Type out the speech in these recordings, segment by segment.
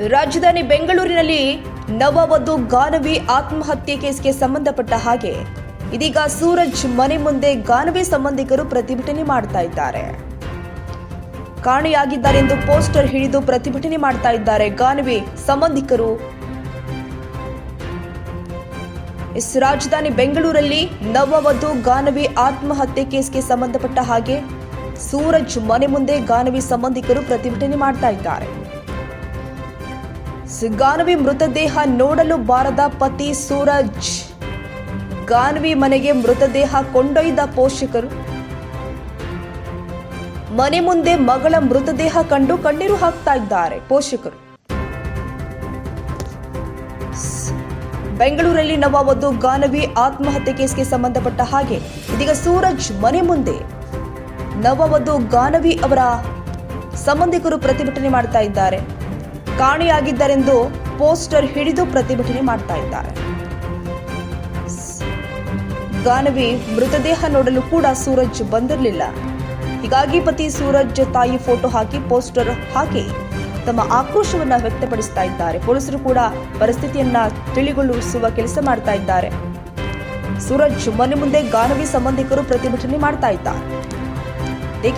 ರಾಜಧಾನಿ ಬೆಂಗಳೂರಿನಲ್ಲಿ ನವವಧು ಗಾನವಿ ಆತ್ಮಹತ್ಯೆ ಕೇಸ್ಗೆ ಸಂಬಂಧಪಟ್ಟ ಹಾಗೆ ಇದೀಗ ಸೂರಜ್ ಮನೆ ಮುಂದೆ ಗಾನವಿ ಸಂಬಂಧಿಕರು ಪ್ರತಿಭಟನೆ ಮಾಡ್ತಾ ಇದ್ದಾರೆ. ಕಾಣೆಯಾಗಿದ್ದಾರೆ ಎಂದು ಪೋಸ್ಟರ್ ಹಿಡಿದು ಪ್ರತಿಭಟನೆ ಮಾಡ್ತಾ ಇದ್ದಾರೆ ಗಾನವಿ ಸಂಬಂಧಿಕರು. ರಾಜಧಾನಿ ಬೆಂಗಳೂರಲ್ಲಿ ನವವಧು ಗಾನವಿ ಆತ್ಮಹತ್ಯೆ ಕೇಸ್ಗೆ ಸಂಬಂಧಪಟ್ಟ ಹಾಗೆ ಸೂರಜ್ ಮನೆ ಮುಂದೆ ಗಾನವಿ ಸಂಬಂಧಿಕರು ಪ್ರತಿಭಟನೆ ಮಾಡ್ತಾ ಇದ್ದಾರೆ. ಗಾನವಿ ಮೃತದೇಹ ನೋಡಲು ಬಾರದ ಪತಿ ಸೂರಜ್, ಗಾನವಿ ಮನೆಗೆ ಮೃತದೇಹ ಕೊಂಡೊಯ್ದ ಪೋಷಕರು, ಮನೆ ಮುಂದೆ ಮಗಳ ಮೃತದೇಹ ಕಂಡು ಕಣ್ಣೀರು ಹಾಕ್ತಾ ಇದ್ದಾರೆ ಪೋಷಕರು. ಬೆಂಗಳೂರಲ್ಲಿ ನವವಧು ಗಾನವಿ ಆತ್ಮಹತ್ಯೆ ಕೇಸ್ಗೆ ಸಂಬಂಧಪಟ್ಟ ಹಾಗೆ ಇದೀಗ ಸೂರಜ್ ಮನೆ ಮುಂದೆ ನವವಧು ಗಾನವಿ ಅವರ ಸಂಬಂಧಿಕರು ಪ್ರತಿಭಟನೆ ಮಾಡ್ತಾ ಇದ್ದಾರೆ. ಕಾಣೆಯಾಗಿದ್ದಾರೆಂದು ಪೋಸ್ಟರ್ ಹಿಡಿದು ಪ್ರತಿಭಟನೆ ಮಾಡ್ತಾ ಇದ್ದಾರೆ. ಗಾನವಿ ಮೃತದೇಹ ನೋಡಲು ಕೂಡ ಸೂರಜ್ ಬಂದಿರಲಿಲ್ಲ. ಹೀಗಾಗಿ ಪತಿ ಸೂರಜ್ ತಾಯಿ ಫೋಟೋ ಹಾಕಿ ಪೋಸ್ಟರ್ ಹಾಕಿ ತಮ್ಮ ಆಕ್ರೋಶವನ್ನ ವ್ಯಕ್ತಪಡಿಸ್ತಾ ಇದ್ದಾರೆ. ಪೊಲೀಸರು ಕೂಡ ಪರಿಸ್ಥಿತಿಯನ್ನ ತಿಳಿಗೊಳಿಸುವ ಕೆಲಸ ಮಾಡ್ತಾ ಇದ್ದಾರೆ. ಸೂರಜ್ ಮನೆ ಮುಂದೆ ಗಾನವಿ ಸಂಬಂಧಿಕರು ಪ್ರತಿಭಟನೆ ಮಾಡ್ತಾ ಇದ್ದಾರೆ.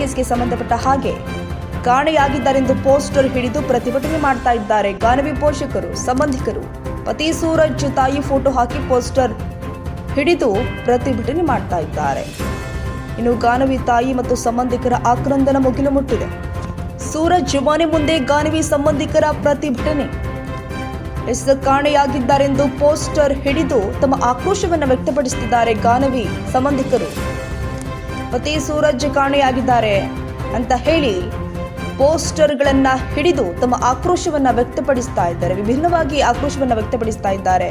ಕೇಸ್ಗೆ ಸಂಬಂಧಪಟ್ಟ ಹಾಗೆ ಕಾಣೆಯಾಗಿದ್ದಾರೆಂದು ಪೋಸ್ಟರ್ ಹಿಡಿದು ಪ್ರತಿಭಟನೆ ಮಾಡ್ತಾ ಇದ್ದಾರೆ ಗಾನವಿ ಪೋಷಕರು, ಸಂಬಂಧಿಕರು. ಪತಿ ಸೂರಜ್ ತಾಯಿ ಫೋಟೋ ಹಾಕಿ ಪೋಸ್ಟರ್ ಹಿಡಿದು ಪ್ರತಿಭಟನೆ ಮಾಡ್ತಾ ಇದ್ದಾರೆ. ಇನ್ನು ಗಾನವಿ ತಾಯಿ ಮತ್ತು ಸಂಬಂಧಿಕರ ಆಕ್ರಂದನ ಮುಗಿಲು ಮುಟ್ಟಿದೆ. ಸೂರಜ್ ಮನೆ ಮುಂದೆ ಗಾನವಿ ಸಂಬಂಧಿಕರ ಪ್ರತಿಭಟನೆ. ಕಾಣೆಯಾಗಿದ್ದಾರೆಂದು ಪೋಸ್ಟರ್ ಹಿಡಿದು ತಮ್ಮ ಆಕ್ರೋಶವನ್ನು ವ್ಯಕ್ತಪಡಿಸುತ್ತಿದ್ದಾರೆ ಗಾನವಿ ಸಂಬಂಧಿಕರು. ಪತಿ ಸೂರಜ್ ಕಾಣೆಯಾಗಿದ್ದಾರೆ ಅಂತ ಹೇಳಿ ಪೋಸ್ಟರ್ಗಳನ್ನ ಹಿಡಿದು ತಮ್ಮ ಆಕ್ರೋಶವನ್ನ ವ್ಯಕ್ತಪಡಿಸ್ತಾ ಇದ್ದಾರೆ. ವಿಭಿನ್ನವಾಗಿ ಆಕ್ರೋಶವನ್ನ ವ್ಯಕ್ತಪಡಿಸ್ತಾ ಇದ್ದಾರೆ.